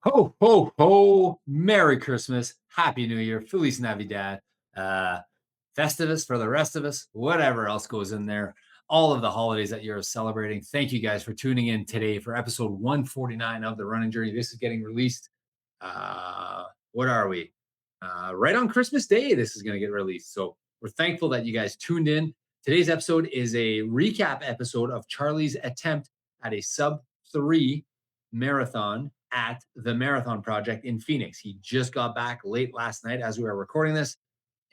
Ho, ho, ho. Merry Christmas. Happy New Year. Feliz Navidad. Uh, Festivus for the rest of us. Whatever else goes in there. All of the holidays that you're celebrating. Thank you guys for tuning in today for episode 149 of The Running Journey. This is getting released. What are we? Right on Christmas Day, this is going to get released. So we're thankful that you guys tuned in. Today's episode is a recap episode of Charlie's attempt at a sub 3 marathon at the Marathon Project in Phoenix. He just got back late last night as we were recording this,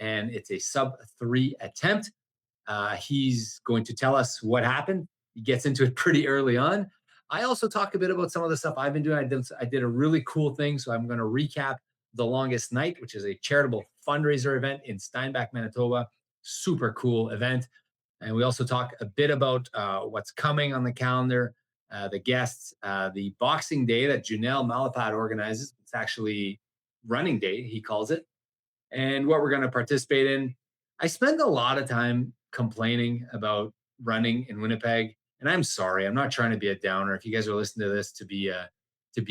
and it's a sub 3 attempt. He's going to tell us what happened. He gets into it pretty early on. I also talk a bit about some of the stuff I've been doing. I did a really cool thing. So I'm going to recap The Longest Night, which is a charitable fundraiser event in Steinbach, Manitoba. Super cool event. And we also talk a bit about what's coming on the calendar, the guests, the Boxing Day that Janelle Malapat organizes. It's actually running day, he calls it, and what we're going to participate in. I spend a lot of time complaining about running in Winnipeg, and I'm sorry. I'm not trying to be a downer. If you guys are listening to this to be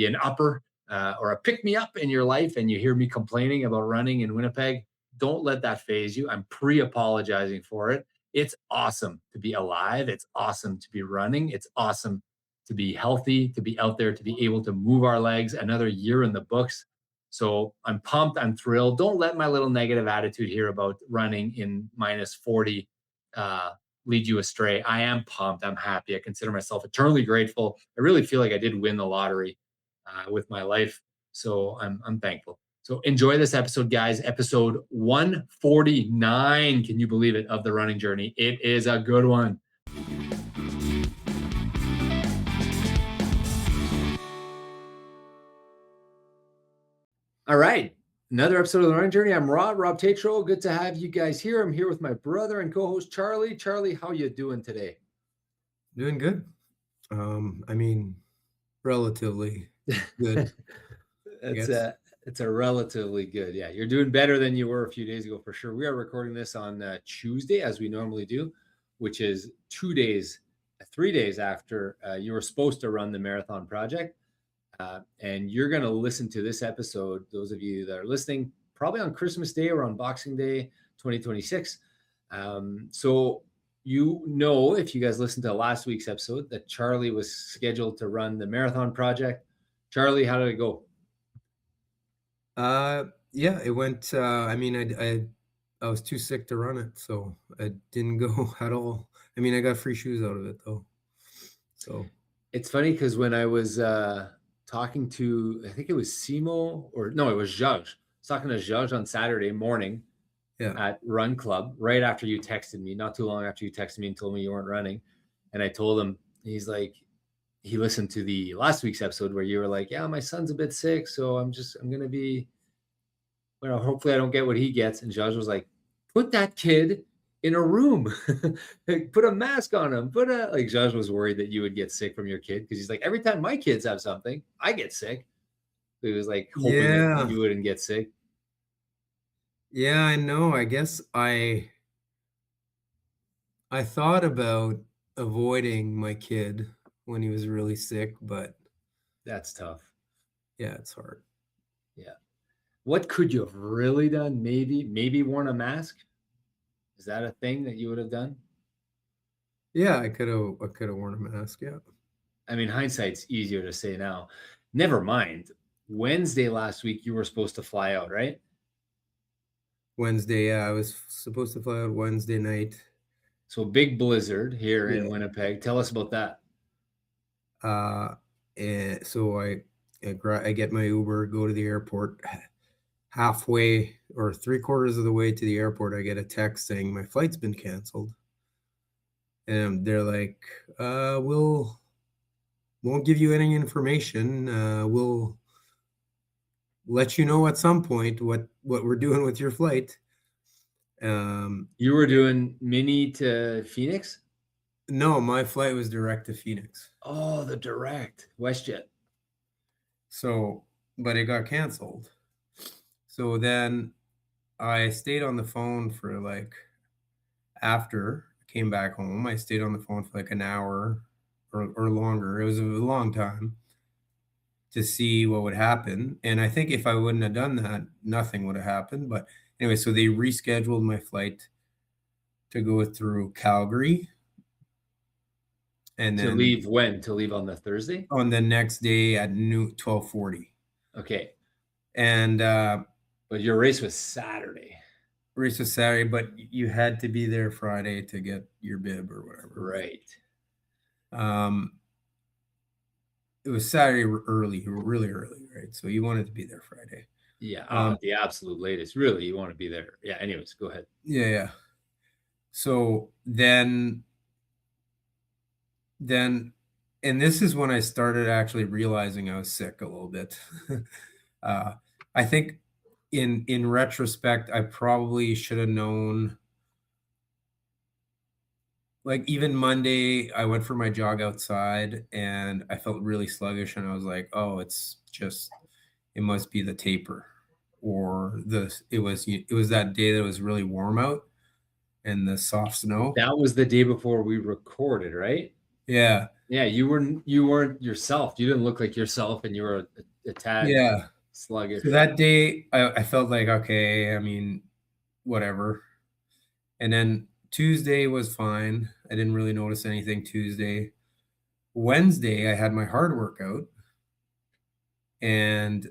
an upper or a pick me up in your life, and you hear me complaining about running in Winnipeg, don't let that phase you. I'm pre-apologizing for it. It's awesome to be alive. It's awesome to be running. It's awesome to be healthy, to be out there, to be able to move our legs. Another year in the books. So I'm pumped. I'm thrilled. Don't let my little negative attitude here about running in minus 40 lead you astray. I am pumped. I'm happy. I consider myself eternally grateful. I really feel like I did win the lottery with my life. So I'm thankful. So enjoy this episode, guys. Episode 149. Can you believe it? Of the running journey. It is a good one. All right. Another episode of The Running Journey. I'm Rob Tatro. Good to have you guys here. I'm here with my brother and co-host, Charlie. Charlie, how you doing today? Doing good. Relatively good. It's a relatively good. Yeah, you're doing better than you were a few days ago for sure. We are recording this on Tuesday, as we normally do, which is 3 days after you were supposed to run the Marathon Project. And you're going to listen to this episode, those of you that are listening, probably on Christmas Day or on Boxing Day 2026. So you know, if you guys listened to last week's episode, that Charlie was scheduled to run the Marathon Project. Charlie, how did it go? Yeah, it went. I was too sick to run it, so I didn't go at all. I mean, I got free shoes out of it though. So it's funny because when I was talking to, I think it was Simo, or no, it was Judge. I was talking to Judge on Saturday morning at Run Club, right after you texted me, not too long after you texted me and told me you weren't running. And I told him, he's like, he listened to the last week's episode where you were like, yeah, my son's a bit sick, so I'm going to be, hopefully I don't get what he gets. And Judge was like, put that kid in a room, put a mask on him, like Judge was worried that you would get sick from your kid. Because he's like, every time my kids have something, I get sick. So he was like hoping that you wouldn't get sick. Yeah, I know. I guess I thought about avoiding my kid when he was really sick, but that's tough. Yeah, it's hard. Yeah. What could you have really done? Maybe worn a mask. Is that a thing that you would have done? Yeah, I could have worn a mask. Yeah. I mean, hindsight's easier to say now. Never mind. Wednesday last week, you were supposed to fly out, right? Wednesday, yeah. I was supposed to fly out Wednesday night. So big blizzard here in Winnipeg. Tell us about that. And so I get my Uber, go to the airport. Halfway or 3/4 of the way to the airport, I get a text saying my flight's been canceled. And they're like, won't give you any information. We'll let you know at some point what we're doing with your flight. You were doing mini to Phoenix? No, my flight was direct to Phoenix. Oh, the direct WestJet. So, but it got canceled. So then I stayed on the phone for like, after I came back home, I stayed on the phone for like an hour or longer. It was a long time to see what would happen. And I think if I wouldn't have done that, nothing would have happened. But anyway, so they rescheduled my flight to go through Calgary. And To then leave when? To leave on the Thursday? on the next day at noon, 12:40. Okay. And But your race was Saturday. race was Saturday, but you had to be there Friday to get your bib or whatever. Right. It was Saturday early, really early, right? So you wanted to be there Friday. Yeah. The absolute latest. Really, you want to be there. Yeah. Anyways, go ahead. Yeah. So then, and this is when I started actually realizing I was sick a little bit. I think in retrospect, I probably should have known. Like even Monday, I went for my jog outside and I felt really sluggish, and I was like, "Oh, it must be the taper, or it was that day that it was really warm out and the soft snow." That was the day before we recorded, right? Yeah, Yeah. You weren't yourself. You didn't look like yourself, and you were a tad yeah. sluggish. So that day, I felt like, okay, I mean, whatever. And then Tuesday was fine. I didn't really notice anything Tuesday. Wednesday, I had my hard workout, and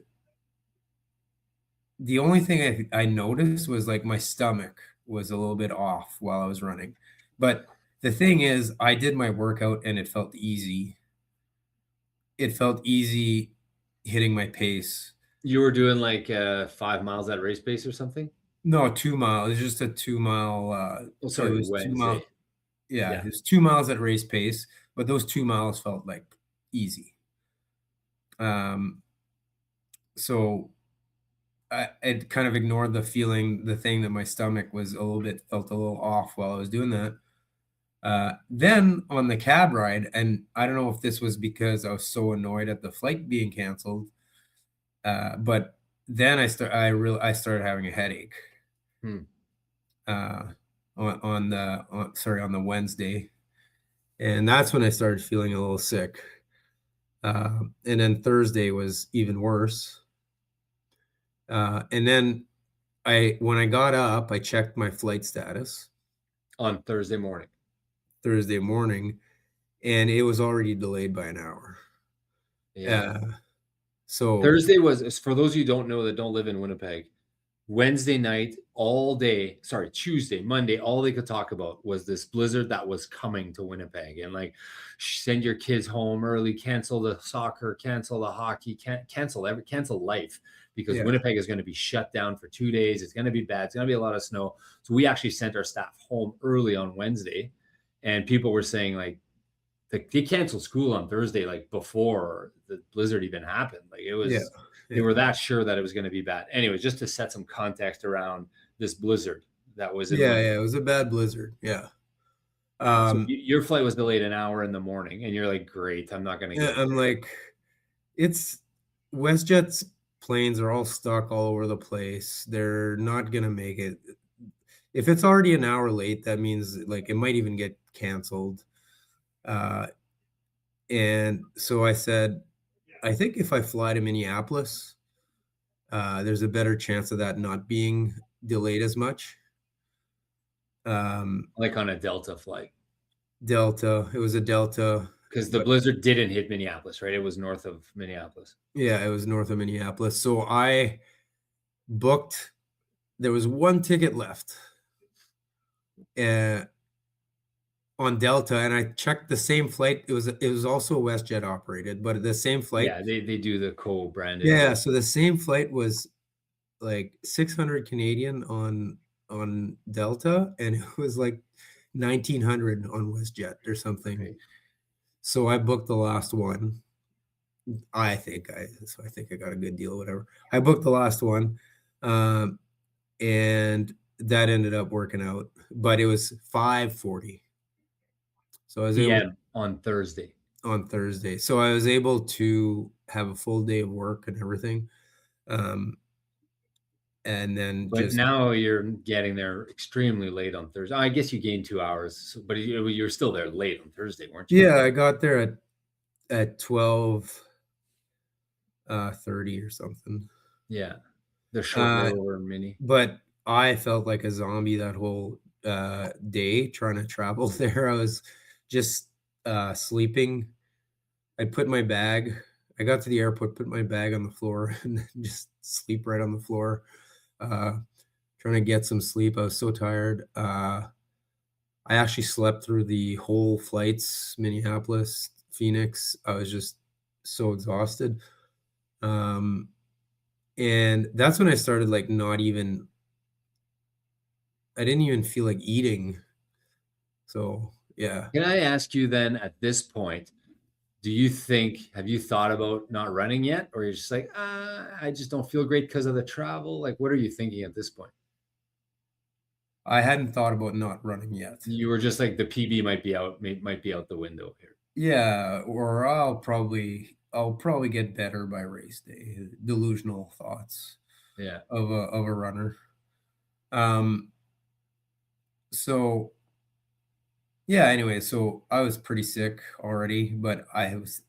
the only thing I noticed was like my stomach was a little bit off while I was running. But the thing is, I did my workout and it felt easy. It felt easy hitting my pace. You were doing like 5 miles at race pace or something? No, 2 miles. It's just a 2 mile. Oh, It sorry, was 2 mile. Wednesday. Yeah, Yeah. it was 2 miles at race pace, but those 2 miles felt like easy. So I kind of ignored the thing that my stomach was felt a little off while I was doing that. Then on the cab ride, and I don't know if this was because I was so annoyed at the flight being canceled, but then I started having a headache. Hmm. On the Wednesday, and that's when I started feeling a little sick. And then Thursday was even worse. And then when I got up, I checked my flight status On Thursday morning. Thursday morning, and it was already delayed by an hour. Yeah. So Thursday was, for those of you who don't know that don't live in Winnipeg, Wednesday night, all day, sorry, Tuesday, Monday, all they could talk about was this blizzard that was coming to Winnipeg. And like, send your kids home early, cancel the soccer, cancel the hockey, cancel life, because Yeah. Winnipeg is going to be shut down for 2 days. It's going to be bad. It's going to be a lot of snow. So we actually sent our staff home early on Wednesday, and people were saying like, they canceled school on Thursday, like before the blizzard even happened. Like it was, Yeah. they were that sure that it was going to be bad. Anyway, just to set some context around this blizzard that was in Winnipeg. It was a bad blizzard. Yeah. So your flight was delayed an hour in the morning, and you're like, great, I'm not going to get I'm like, it's WestJet's planes are all stuck all over the place. They're not gonna make it. If it's already an hour late, that means like it might even get canceled. And so I said, I think if I fly to Minneapolis, there's a better chance of that not being delayed as much. like on a Delta flight, Delta, it was a Delta. because the blizzard didn't hit Minneapolis, right? It was north of Minneapolis. Yeah, it was north of Minneapolis. So I booked, there was one ticket left on Delta, and I checked the same flight. It was also WestJet operated, but the same flight. Yeah, they do the co-branded. Yeah, so the same flight was like 600 Canadian on Delta, and it was like 1900 on WestJet or something. Right. So I booked the last one. I think I got a good deal, whatever. I booked the last one, and that ended up working out. But it was 5:40, so I was able PM on Thursday. on Thursday. So I was able to have a full day of work and everything. And then But now you're getting there extremely late on Thursday. I guess you gained 2 hours, but you're still there late on Thursday, weren't you? Yeah, I got there at 12. 30 or something. Yeah. The short Uh, rollover mini. but I felt like a zombie that whole day trying to travel there. I was just sleeping. I got to the airport, put my bag on the floor, and then just sleep right on the floor. Uh, Trying to get some sleep. I was so tired. I actually slept through the whole flights, Minneapolis, Phoenix. I was just so exhausted. Um, and that's when I started like not even I didn't even feel like eating. So, yeah. Can I ask you then at this point, do you think have you thought about not running yet? Or you're just like, I just don't feel great because of the travel? Like, what are you thinking at this point? I hadn't thought about not running yet. You were just like the PB might be out the window here. Yeah, or I'll probably get better by race day. Delusional thoughts Yeah. of a runner. Um, so yeah, anyway, so I was pretty sick already, but I was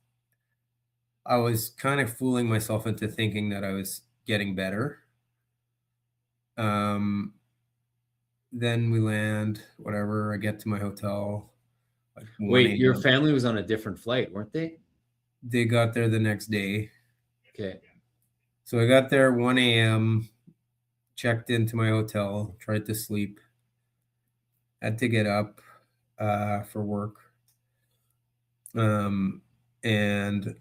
kind of fooling myself into thinking that I was getting better. Um, then we land, whatever, I get to my hotel like 1 Wait, your a.m. family was on a different flight, weren't they? They got there the next day. Okay. So I got there 1 a.m., checked into my hotel, tried to sleep, had to get up for work, um, and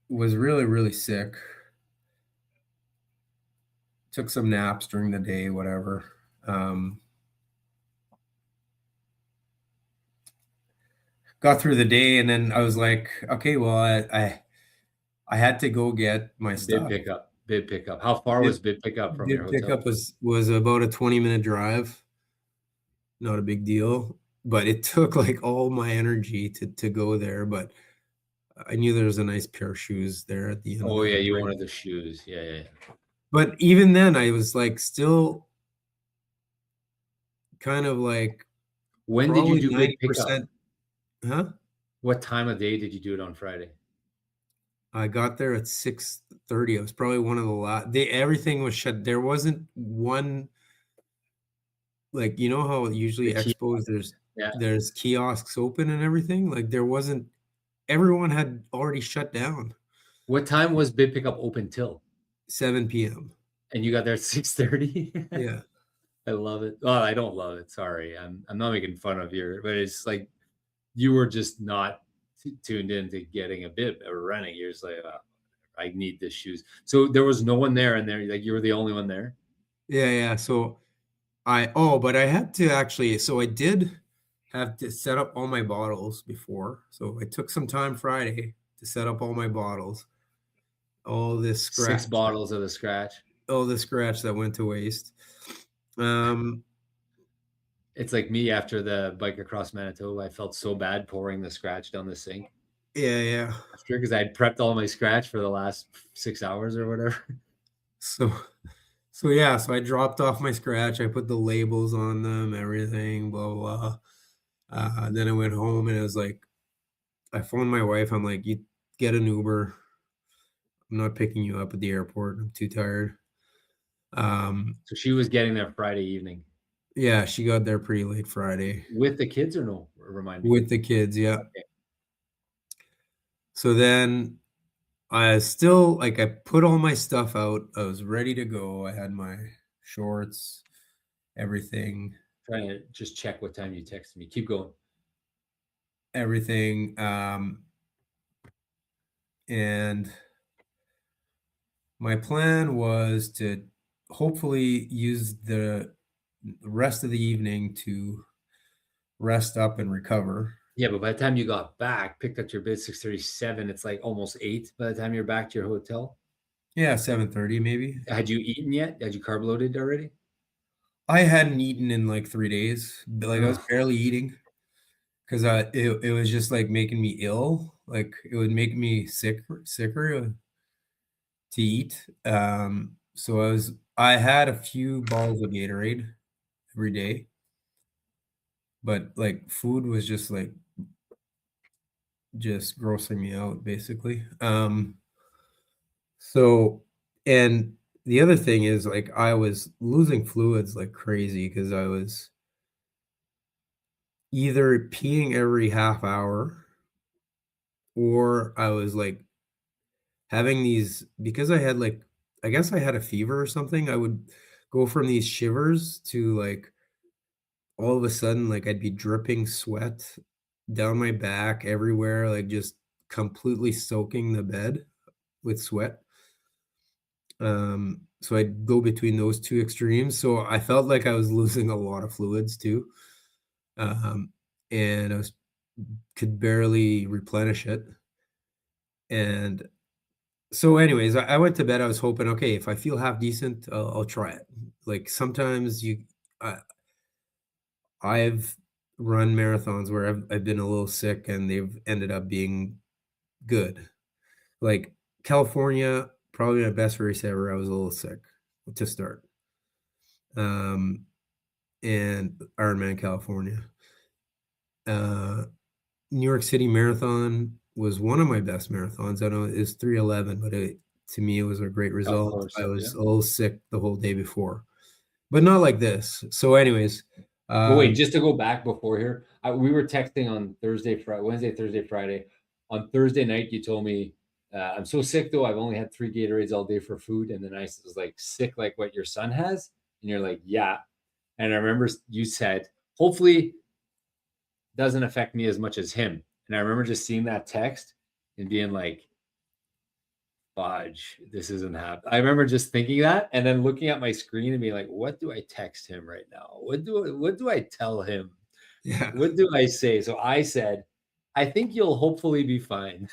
was really, really sick. Took some naps during the day, whatever. Um, got through the day, and then I was like, okay, well, I had to go get my Bid stuff. pickup. Bid pickup. How far Bid, was bid pickup from your bid hotel? pickup was about a 20-minute drive. Not a big deal, but it took like all my energy to go there. But I knew there was a nice pair of shoes there at the end of Oh the yeah, you line. wanted the shoes. Yeah, yeah, yeah. But even then, I was like still kind of like When did you probably do bid pickup? 90%. Huh? What time of day did you do it on Friday? I got there at 6:30. I was probably one of the last. Everything was shut. There wasn't one, like, you know how The usually key. expos Yeah. there's kiosks open and everything? Like there wasn't. Everyone had already shut down. What time was bid pickup open till? 7 p.m. And you got there at 6:30? Yeah. I love it. Well, I don't love it. Sorry. I'm not making fun of your, but it's like you were just not tuned into getting a bid or running. You're just like, I need the shoes. So there was no one there, and there, like you were the only one there. Yeah, yeah. So but I had to actually, so I did have to set up all my bottles before. So I took some time Friday to set up all my bottles, all this Six scratch, bottles of the scratch. all the scratch that went to waste. Um, It's like me after the bike across Manitoba. I felt so bad pouring the scratch down the sink yeah, yeah. after because I had prepped all my scratch for the last 6 hours or whatever. So, so yeah, so I dropped off my scratch. I put the labels on them, everything, blah, blah, blah. Then I went home and I was like, I phoned my wife. I'm like, you get an Uber. I'm not picking you up at the airport. I'm too tired. Um, So she was getting there Friday evening yeah, she got there pretty late Friday with the kids or no? Remind me. with the kids. Yeah. Okay. So then I still like I put all my stuff out. I was ready to go. I had my shorts, everything, Trying to just check what time you texted me. Keep going. everything. And my plan was to hopefully use the rest of the evening to rest up and recover. Yeah, but by the time you got back, picked up your bid 6:37, it's like almost 8 by the time you're back to your hotel. Yeah, 7:30 maybe. Had you eaten yet? Had you carb loaded already? I hadn't eaten in like 3 days. Like I was Oh, barely eating because it was just like making me ill. Like it would make me sicker to eat. So I had a few bottles of Gatorade every day, but like food was just like just grossing me out basically. So, and the other thing is like I was losing fluids like crazy because I was either peeing every half hour or I was like having these because I had like I guess I had a fever or something. I would go from these shivers to like all of a sudden like I'd be dripping sweat down my back everywhere, like just completely soaking the bed with sweat. So I'd go between those two extremes. So I felt like I was losing a lot of fluids too. Um, and I was could barely replenish it. And so anyways, I went to bed. I was hoping, okay, if I feel half decent, I'll try it. Like sometimes I, I've run marathons where I've been a little sick and they've ended up being good. Like California, probably my best race ever. I was a little sick to start. Um, and Ironman California. Uh, New York City Marathon was one of my best marathons. I know it's 3:11, but to me it was a great Of result. course. I Yeah. was a little sick the whole day before, but not like this. So, anyways, But wait, um, just to go back before here, we were texting on Thursday, Friday, Wednesday, Thursday, Friday. On Thursday night, you told me, I'm so sick though. I've only had 3 Gatorades all day for food. And then I was like, sick like what your son has? And you're like, yeah. And I remember you said, hopefully doesn't affect me as much as him. And I remember just seeing that text and being like, fudge, this isn't happening. I remember just thinking that and then looking at my screen and being like, what do I text him right now? What do I tell him? yeah. What do I say? So I said, I think you'll hopefully be fine.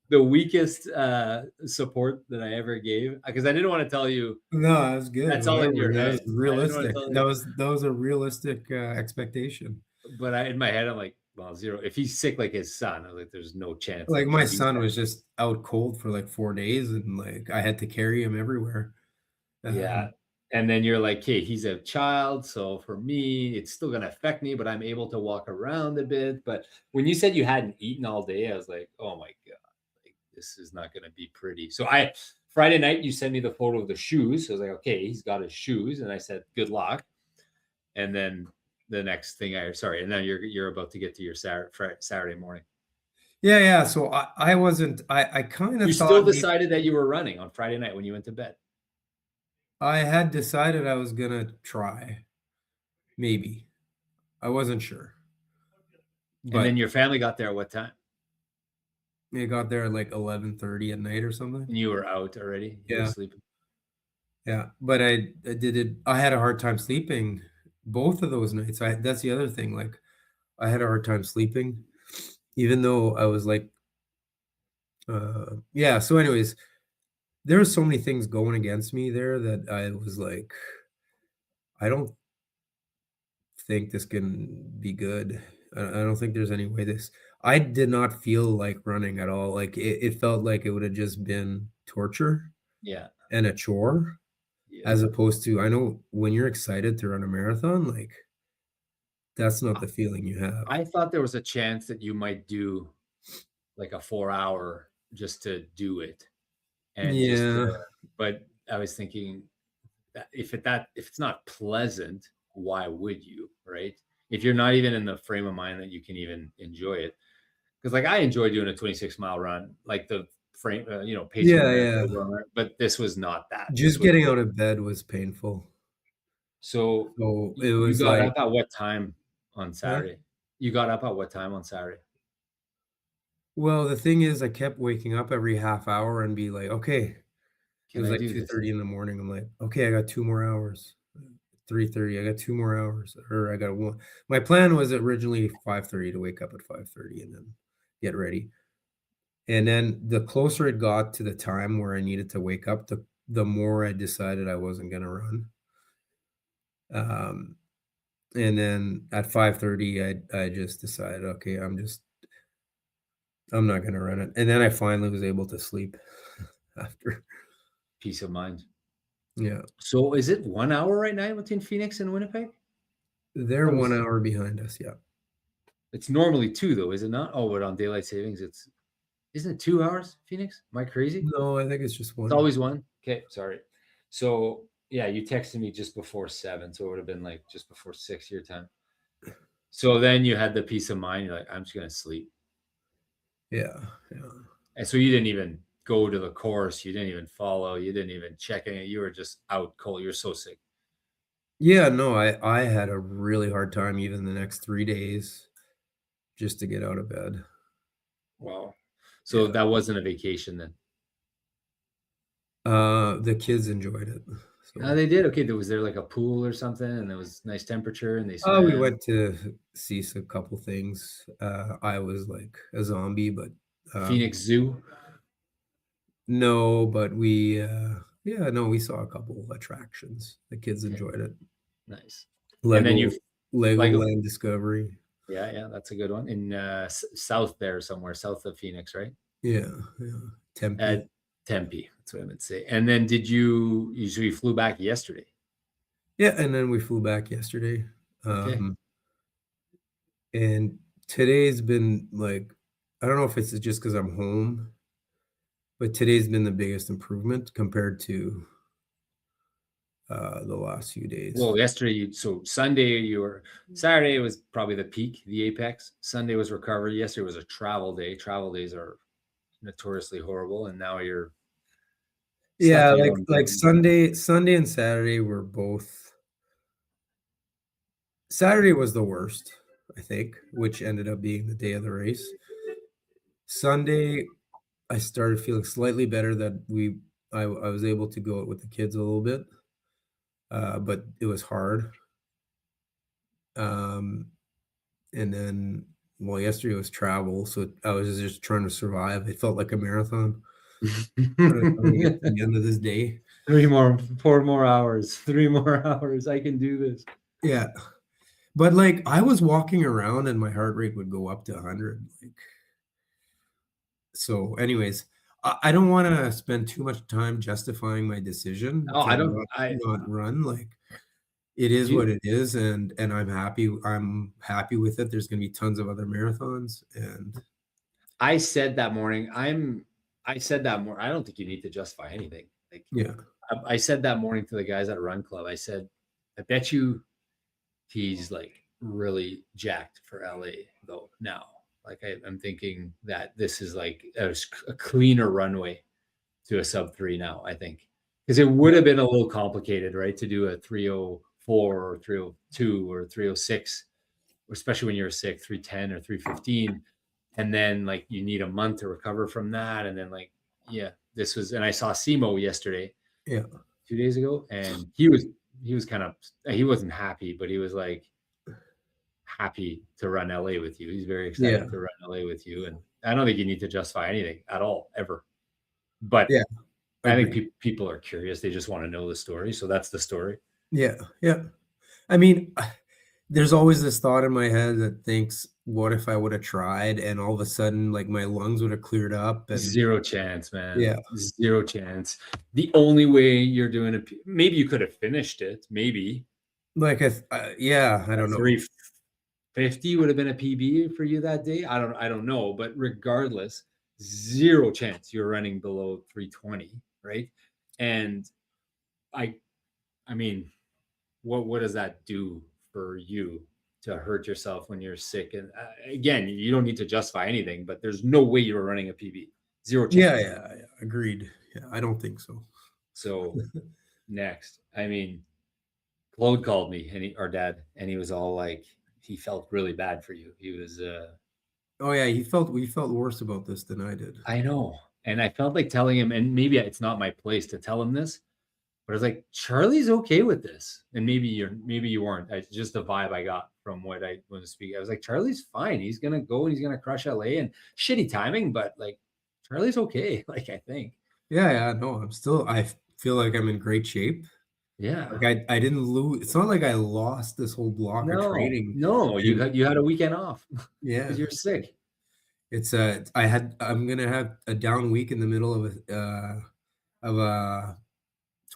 The weakest support that I ever gave because I didn't want to tell you No, that was good. that's all in Whatever. your That was head. I didn't want to realistic. tell you, That was a realistic expectation. but in my head, I'm like, well, zero. If he's sick like his son, I was like, there's no chance Like that my can beat son that. was just out cold for like 4 days, and like I had to carry him everywhere. Yeah. Um, And then you're like, hey, he's a child. So for me, it's still going to affect me, but I'm able to walk around a bit. But when you said you hadn't eaten all day, I was like, oh my God, like this is not going to be pretty. So Friday night, you sent me the photo of the shoes. So I was like, okay, he's got his shoes. And I said, good luck. And then the next thing sorry. And now you're about to get to your Saturday morning. yeah, yeah. So I wasn't. I kind You of still thought maybe decided that you were running on Friday night when you went to bed. I had decided I was gonna try. Maybe I wasn't sure, And then but your family got there at what time? I got there at like 11:30 at night or something. And you were out already. You were Yeah, sleeping. yeah. But I did it. I had a hard time sleeping both of those nights. That's the other thing. Like I had a hard time sleeping, even though I was like, yeah. So, anyways, there were so many things going against me there that I was like, I don't think this can be good. I don't think there's any way this. I did not feel like running at all. Like it felt like it would have just been torture Yeah. and a chore, Yeah. as opposed to I know when you're excited to run a marathon, like that's not the feeling you have. I thought there was a chance that you might do like a 4 hour just to do it and just to, Yeah, but I was thinking that if it's not pleasant, why would you, right? If you're not even in the frame of mind that you can even enjoy it. Because like I enjoy doing a 26-mile run, like the frame, pacing the yeah, marathon, yeah. but this was not that. This Just was getting out of bed was painful. so So it you was got like, up at what time on huh? Saturday? You got up at what time on Saturday? Well, the thing is, I kept waking up every half hour and be like, okay. It Can was I like do this? 2:30 in the morning. I'm like, okay, I got 2 more hours. 3:30, I got 2 more hours, or I got one. My plan was originally 5:30 to wake up at 5:30 and then get ready. And then the closer it got to the time where I needed to wake up, the more I decided I wasn't gonna run. Um, and then at 5:30, I just decided, okay, I'm not gonna run it. And then I finally was able to sleep after. Peace of mind. Yeah, So is it 1 hour right now between Phoenix and Winnipeg? they're That 1 was hour behind us. Yeah. it's normally two though, is it not? Oh, but on daylight savings, it's Isn't it 2 hours, Phoenix? Am I crazy? No, I think it's just It's one. always one? Okay, sorry. So, yeah, you texted me just before 7, so it would have been, like, just before 6 your time. So then you had the peace of mind, you're like, "I'm just gonna sleep." Yeah, yeah. And so you didn't even go to the course, you didn't even follow, you didn't even check in, you were just out cold, you're so sick. Yeah, no, I had a really hard time even the next 3 days just to get out of bed. Wow. So Yeah. that wasn't a vacation then? The kids enjoyed it, Oh, so they did? Okay, was there, like, a pool or something, and there was nice temperature, and they we swam? went to see a couple things. I was like a zombie, but, Phoenix Zoo? no, but we, yeah, no, we saw a couple attractions. The kids Okay, enjoyed it. nice. And then Lego you've Lego. Legoland Discovery. Yeah, yeah, that's a good one. In, south there somewhere, south of Phoenix, right? Yeah, yeah. Tempe. At Tempe, that's what I meant to say. And then so you flew back yesterday? Yeah, and then we flew back yesterday. Okay. Um, and today's been like I don't know if it's just because 'cause I'm home, but today's been the biggest improvement compared to, the last few days. Well, yesterday so Sunday Saturday was probably the peak, the apex. Sunday was recovery. Yesterday was a travel day. Travel days are notoriously horrible, and now you're stuck Yeah, in your own like bed. Sunday and Saturday were both Saturday was the worst, I think, which ended up being the day of the race. Sunday, I started feeling slightly better that I was able to go out with the kids a little bit, but it was hard. Um, and then, well, yesterday was travel, so I was just trying to survive. It felt like a marathon. Trying to get to the end of this day. 4 more hours, 3 more hours. I can do this. Yeah, but, like, I was walking around and my heart rate would go up to 100, like so anyways, I don't wanna spend too much time justifying my decision Oh, to I don't not run, like, it is you what it is, and I'm happy with it. There's gonna be tons of other marathons, and I said that morning, I don't think you need to justify anything. Like, yeah. I said that morning to the guys at Run Club, I said, "I bet you he's, like, really jacked for LA, though, now." Like, I'm thinking that this is, like, a cleaner runway to a sub 3 now, I think, because it would Yeah, have been a little complicated, right, to do a 3:04 or 3:02 or 3:06, especially when you're sick, 3:10 or 3:15, and then, like, you need a month to recover from that, and then, like, yeah, this was and I saw Simo yesterday, yeah, 2 days ago, and he was kind of he wasn't happy, but he was, like, happy to run LA with you. He's very yeah, excited to run LA with you, and I don't think you need to justify anything at all, ever. But yeah, I think agreed. people are curious. They just want to know the story. So that's the story. Yeah, yeah. I mean, there's always this thought in my head that thinks, "What if I woulda tried and all of a sudden, like, my lungs would have cleared up," and Zero chance, man. yeah, Zero chance. The only way you're doing it, maybe you could have finished it. Maybe like, yeah, I a don't know. 3:50 would have been a PB for you that day. I don't know. But regardless, zero chance you're running below 3:20, right? And I, I mean, what does that do for you to hurt yourself when you're sick? And again, you don't need to justify anything, but there's no way you were running a PB, zero Yeah, chance. yeah, yeah, agreed. Yeah, I don't think so. So next, I mean, Claude called me and our dad, and he was all like, he felt really bad for you. He was, Oh, yeah, we felt worse about this than I did. I know, and I felt like telling him, and maybe it's not my place to tell him this, but I was like, Charlie's okay with this, and maybe you weren't. It's just the vibe I got from what I was speaking. I was like, Charlie's fine. He's gonna go and he's gonna crush LA, and shitty timing, but like Charlie's okay. Like I think, Yeah, yeah, no, I feel like I'm in great shape. yeah. Like, I didn't lose. It's not like I lost this whole block of No, training, no, and you had a weekend off yeah, because you're sick. I'm gonna have a down week in the middle of a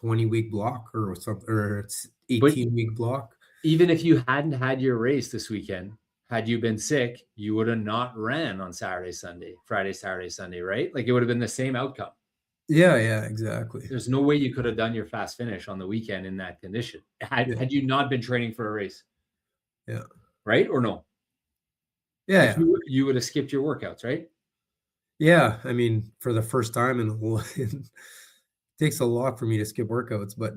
20-week block or something, or it's But 18-week block. even if you hadn't had your race this weekend, had you been sick, you would have not ran on Saturday, Sunday, Friday, Saturday, Sunday, right? Like it would have been the same outcome. Yeah, exactly. There's no way you could have done your fast finish on the weekend in that condition Yeah, had you not been training for a race, yeah, right? Or no? Like yeah. you would have skipped your workouts, right? Yeah, I mean, for the first time in a while, it takes a lot for me to skip workouts, but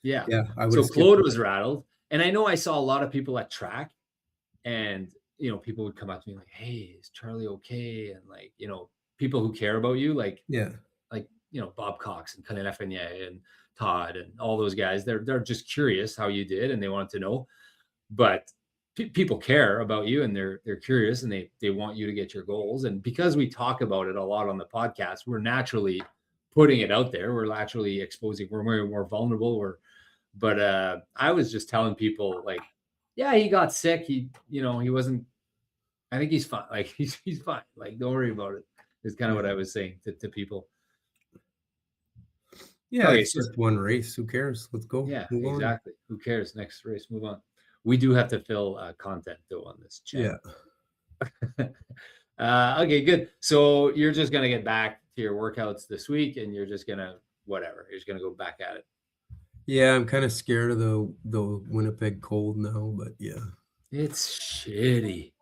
Yeah. yeah, I would So have skipped Claude it. was rattled. And I know I saw a lot of people at track and, people would come up to me like, "Hey, is Charlie okay?" And like, people who care about you, Yeah, Bob Cox and Colin Lafreniere and Todd and all those guys, they're just curious how you did and they want to know. But people care about you and they're curious and they want you to get your goals. And because we talk about it a lot on the podcast, we're naturally putting it out there. We're actually exposing. We're more vulnerable. But I was just telling people like, yeah, he got sick. He wasn't. I think he's fine. Like he's fine. Like don't worry about it. Is kind of yeah. what I was saying to people. Yeah, Okay, it's so just one race. Who cares? Let's go. yeah, Move on. exactly. Who cares? Next race, move on. We do have to fill content though on this Yeah. channel. Okay, good. So you're just gonna get back to your workouts this week, and you're just gonna whatever. You're just gonna go back at it. Yeah, I'm kind of scared of the Winnipeg cold now, but yeah. It's shitty.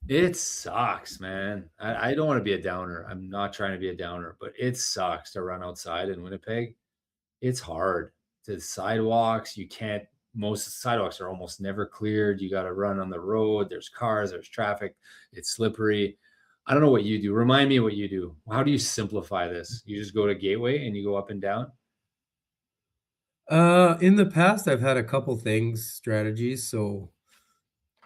It sucks, man. I don't want to be a downer. I'm not trying to be a downer, but it sucks to run outside in Winnipeg. It's hard. The sidewalks, you can't. Most sidewalks are almost never cleared. You got to run on the road. There's cars, there's traffic. It's slippery. I don't know what you do. Remind me what you do. How do you simplify this? You just go to Gateway and you go up and down? In the past, I've had a couple strategies. So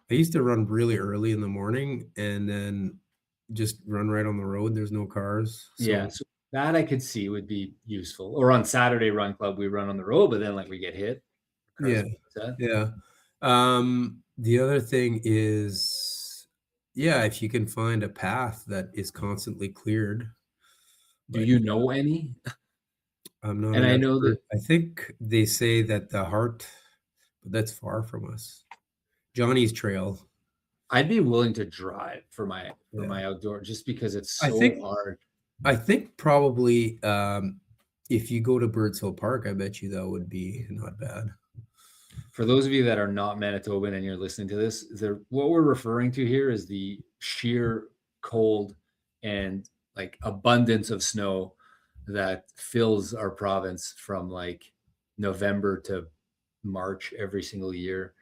I used to run really early in the morning and then just run right on the road. There's no cars. Yeah. So So that I could see would be useful. Or on Saturday Run Club, we run on the road, but then like we get hit. Cars yeah, get upset. yeah. The other thing is, yeah, if you can find a path that is constantly cleared, Do but you yeah, know any? I'm not And an I know expert. that I think they say that the heart, but that's far from us. Johnny's Trail. I'd be willing to drive for Yeah. my outdoor just because it's I so think hard. I think probably if you go to Birds Hill Park, I bet you that would be not bad. For those of you that are not Manitoban and you're listening to this, what we're referring to here is the sheer cold and like abundance of snow that fills our province from like November to March every single year.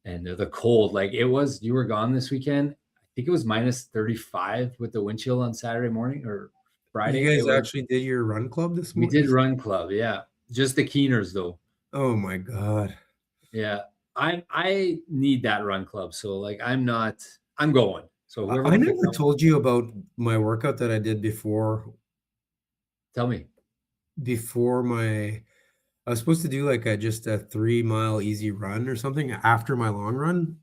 And the cold, like you were gone this weekend. I think it was minus 35 with the wind chill on Saturday morning or You Friday. guys actually did your run club this We did morning? run club. Yeah. Just the Keeners though. Oh my God. Yeah. I need that run club. So like I'm going. So whoever I wants to never come, told you about my workout that I did tell me. before I was supposed to do like just a 3 mile easy run or something after my long run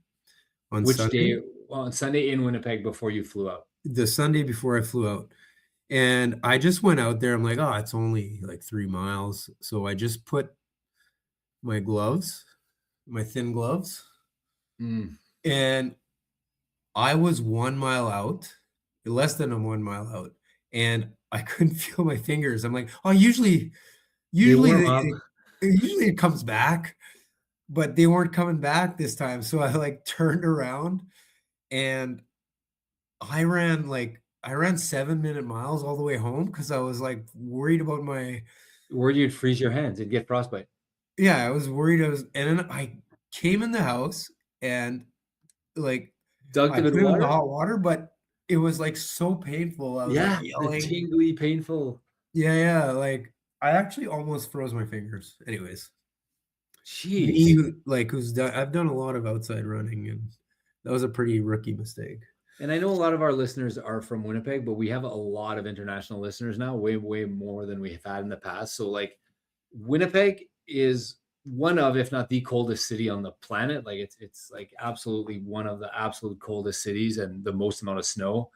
on Which Sunday, day? Well, on Sunday in Winnipeg before you flew out. the Sunday before I flew out. And I just went out there. I'm like, oh, it's only like 3 miles. So I just put my gloves, my thin gloves, Mm. and I was 1 mile out, less than a 1 mile out, and I couldn't feel my fingers. I'm like, oh, They usually warm up. usually it comes back, but they weren't coming back this time. So I like turned around and I ran 7-minute miles all the way home because I was like worried about my Where you'd freeze your hands and get frostbite. yeah, I was worried and then I came in the house and like Dunked I them put in it in the water? hot water, but it was like so painful. I was like Yeah. The yelling. tingly, painful. Yeah, like I actually almost froze my fingers. Anyways, me Jeez. who's done I've done a lot of outside running and that was a pretty rookie mistake. And I know a lot of our listeners are from Winnipeg, but we have a lot of international listeners now, way, way more than we've had in the past. So, like, Winnipeg is one of, if not the coldest city on the planet. Like, it's like absolutely one of the absolute coldest cities and the most amount of snow.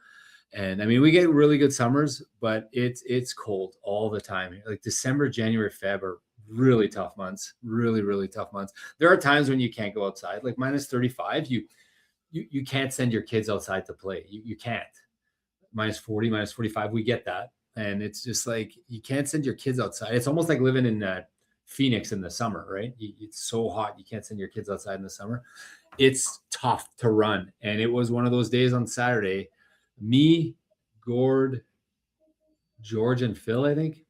And I mean, we get really good summers, but it's cold all the time. Like December, January, Feb are really tough months. Really, really tough months. There are times when you can't go outside, like minus 35. you can't send your kids outside to play. You can't. -40, -45, we get that. And it's just like, you can't send your kids outside. It's almost like living in Phoenix in the summer, right? It's so hot. You can't send your kids outside in the summer. It's tough to run. And it was one of those days on Saturday. Me, Gord, George, and Phil, I think.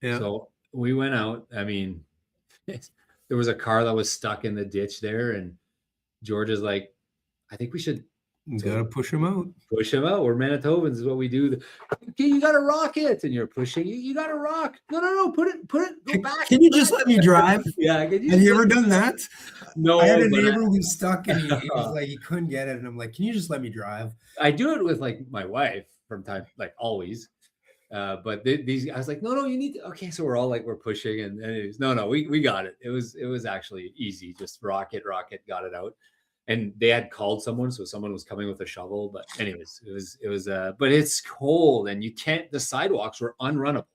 Yeah. So we went out. I mean, there was a car that was stuck in the ditch there. And George is like, I think we should You gotta push him out. push him out. We're Manitobans, is what we do. Okay, you got to rock it, and you're pushing. You got to rock. No, put it. Go back. Can you just let me drive? Yeah. Have you ever done that? No. I had a neighbor who's stuck and he was like, he couldn't get it. And I'm like, can you just let me drive? I do it with like my wife from time, like always. But these, I was like, no, you need to. Okay, so we're all like, we're pushing, and anyways, no, we got it. It was actually easy. Just rock it, got it out. And they had called someone, so someone was coming with a shovel. But anyways, it was. But it's cold, and you can't. The sidewalks were unrunnable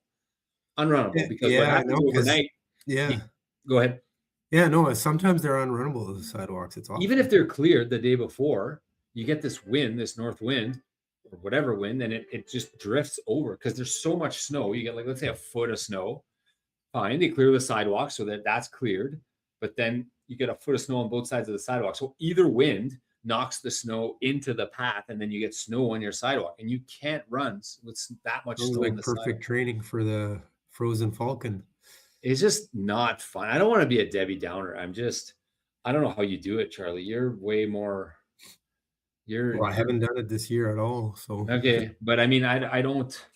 because what happens overnight. Yeah. Go ahead. Yeah, no. Sometimes they're unrunnable, the sidewalks. It's awful. Even if they're cleared the day before, you get this wind, this north wind, or whatever wind, and it just drifts over because there's so much snow. You get like, let's say, a foot of snow. Fine, they clear the sidewalk so that's cleared, but then you get a foot of snow on both sides of the sidewalk. So either wind knocks the snow into the path, and then you get snow on your sidewalk, and you can't run with that much snow. Like perfect sidewalk. Training for the frozen falcon. It's just not fun. I don't want to be a Debbie Downer. I don't know how you do it, Charlie. You're way more. Well, I haven't done it this year at all. So okay, but I mean, I don't.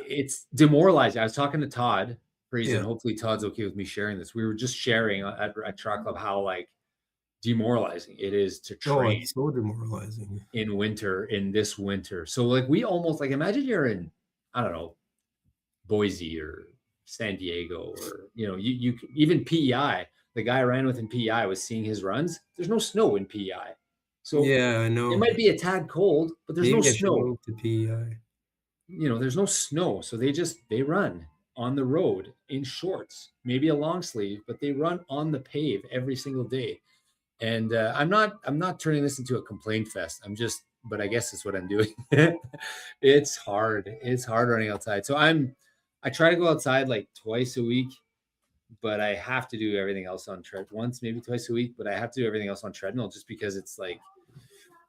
It's demoralizing. I was talking to Todd Friesen. Hopefully Todd's okay with me sharing this. We were just sharing at Track Club how like demoralizing it is to train. It's so demoralizing in this winter. So like we almost like, imagine you're in, I don't know, Boise or San Diego, or you even PEI. The guy I ran with in PEI was seeing his runs. There's no snow in PEI. So yeah, I know it might be a tad cold, but there's no snow. To PEI. There's no snow, so they run on the road in shorts, maybe a long sleeve, but they run on the pave every single day. And I'm not turning this into a complaint fest. But I guess that's what I'm doing. It's hard. It's hard running outside. So I try to go outside like twice a week, but I have to do everything else on treadmill once, maybe twice a week, but I have to do everything else on treadmill just because it's like,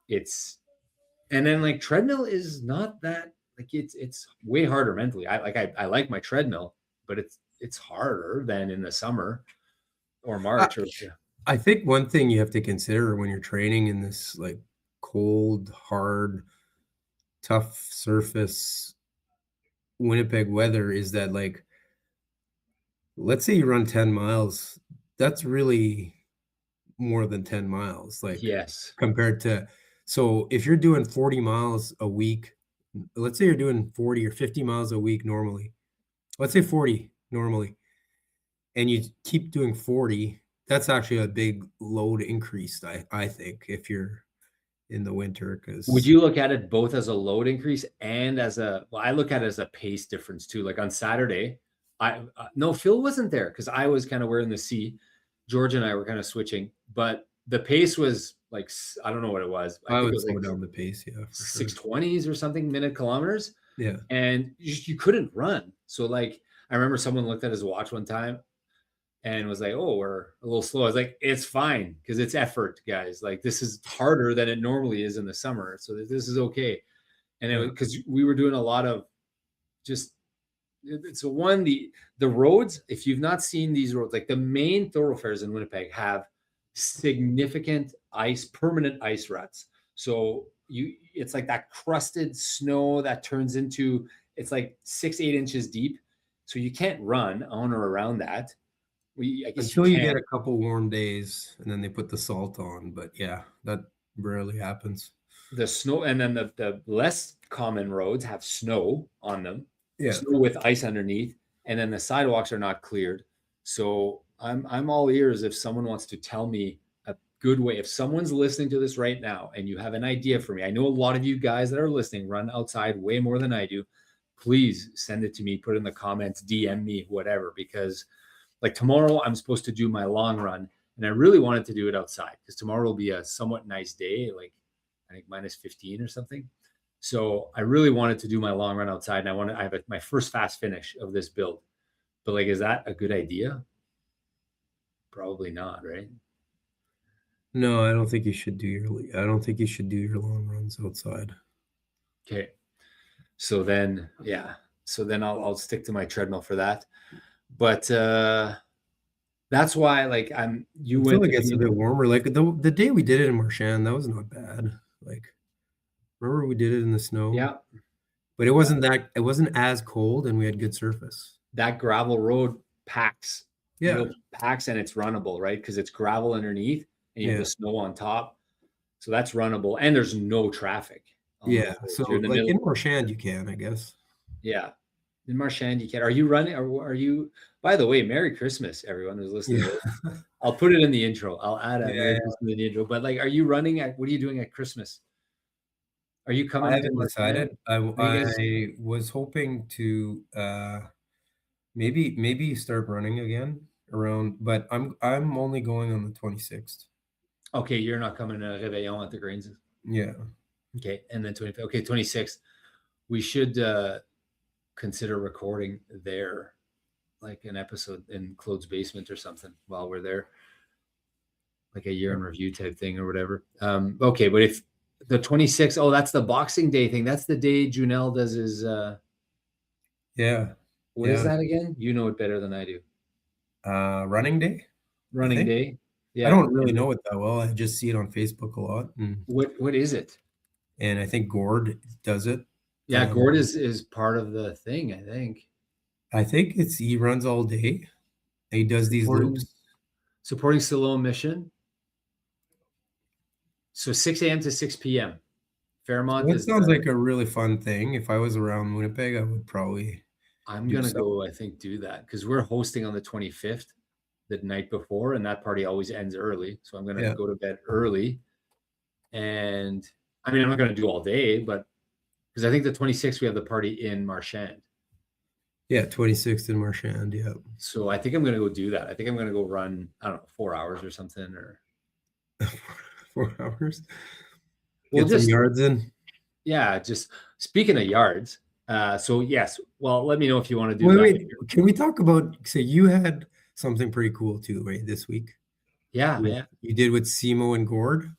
and then like treadmill is not that, like it's way harder mentally. I like my treadmill, but it's harder than in the summer or March. I think one thing you have to consider when you're training in this like cold, hard, tough surface Winnipeg weather is that, like, let's say you run 10 miles, that's really more than 10 miles, like, yes, compared to, so if you're doing 40 miles a week, let's say you're doing 40 or 50 miles a week normally, let's say 40 normally, and you keep doing 40, that's actually a big load increase, I think, if you're in the winter. Because would you look at it both as a load increase and I look at it as a pace difference too. Like on Saturday, no, Phil wasn't there because I was kind of wearing the C. George and I were kind of switching, but the pace was like, I don't know what it was. I would slow down the pace, yeah, 620s or something minute kilometers. Yeah, and you couldn't run. So like, I remember someone looked at his watch one time and was like, oh, we're a little slow. I was like, it's fine because it's effort, guys. Like, this is harder than it normally is in the summer. So this is okay. And it was because we were doing a lot of just, so one, the roads, if you've not seen these roads, like the main thoroughfares in Winnipeg have significant permanent ice ruts. So it's like that crusted snow that turns into, it's like 6-8 inches deep. So you can't run on or around that. Until you get a couple warm days and then they put the salt on. But yeah, that rarely happens. The snow, and then the less common roads have snow on them. Yeah. Snow with ice underneath, and then the sidewalks are not cleared. So I'm all ears if someone wants to tell me a good way. If someone's listening to this right now and you have an idea for me, I know a lot of you guys that are listening run outside way more than I do. Please send it to me, put it in the comments, DM me, whatever, because like tomorrow I'm supposed to do my long run, And I really wanted to do it outside because tomorrow will be a somewhat nice day, like I think -15 or something. So I really wanted to do my long run outside, and I have my first fast finish of this build. But like, is that a good idea? Probably not, right? No, I don't think you should do your long runs outside. Okay. So then, yeah. So then I'll stick to my treadmill for that. But that's why, like, you Until went it to gets a bit warmer. Like the day we did it in Marchand, that was not bad. Like, remember we did it in the snow? yeah, But it wasn't as cold, and we had good surface. that gravel road packs. Yeah. Packs, and it's runnable, right? Because it's gravel underneath and you have Yeah. the snow on top. So that's runnable, and there's no traffic on Yeah. those roads. So You're in the like middle. in Marchand, you can, I guess. Yeah. In Marchand, you can. Are you running? Or are you? By the way, Merry Christmas, everyone who's listening. Yeah. To this. I'll put it in the intro. I'll add a Merry Yeah. Christmas in the intro. But like, are you running at? What are you doing at Christmas? Are you I coming to haven't Marchand? decided. I was hoping to maybe start running again around, but I'm only going on the 26th. Okay, you're not coming to Réveillon at the Greens. Yeah. Okay, and then 25. Okay, 26th. We should consider recording there, like an episode in Claude's basement or something while we're there, like a year in review type thing or whatever. Okay, but if the 26th, oh, that's the Boxing Day thing. That's the day Junel does his. Yeah. What is that again? You know it better than I do. Running day. Running day. Yeah. I don't really know it that well. I just see it on Facebook a lot. What is it? And I think Gord does it. Yeah, Gord is part of the thing, I think. I think he runs all day. He does these loops. Supporting Siloam Mission. So 6 a.m. to 6 p.m. Fairmont. That sounds like a really fun thing. If I was around Winnipeg, I would probably. I'm gonna go, I think, do that because we're hosting on the 25th, the night before, and that party always ends early. So I'm gonna go to bed early. And I mean, I'm not gonna do all day, but because I think the 26th we have the party in Marchand. Yeah, 26th in Marchand. Yeah. So I think I'm gonna go do that. I think I'm gonna go run, I don't know, 4 hours or something, or 4 hours. Well, Get some yards in. Yeah, just speaking of yards. So yes, well, let me know if you want to do that. Wait, can we talk about? So you had something pretty cool too, right? This week. Yeah. You did with Simo and Gord.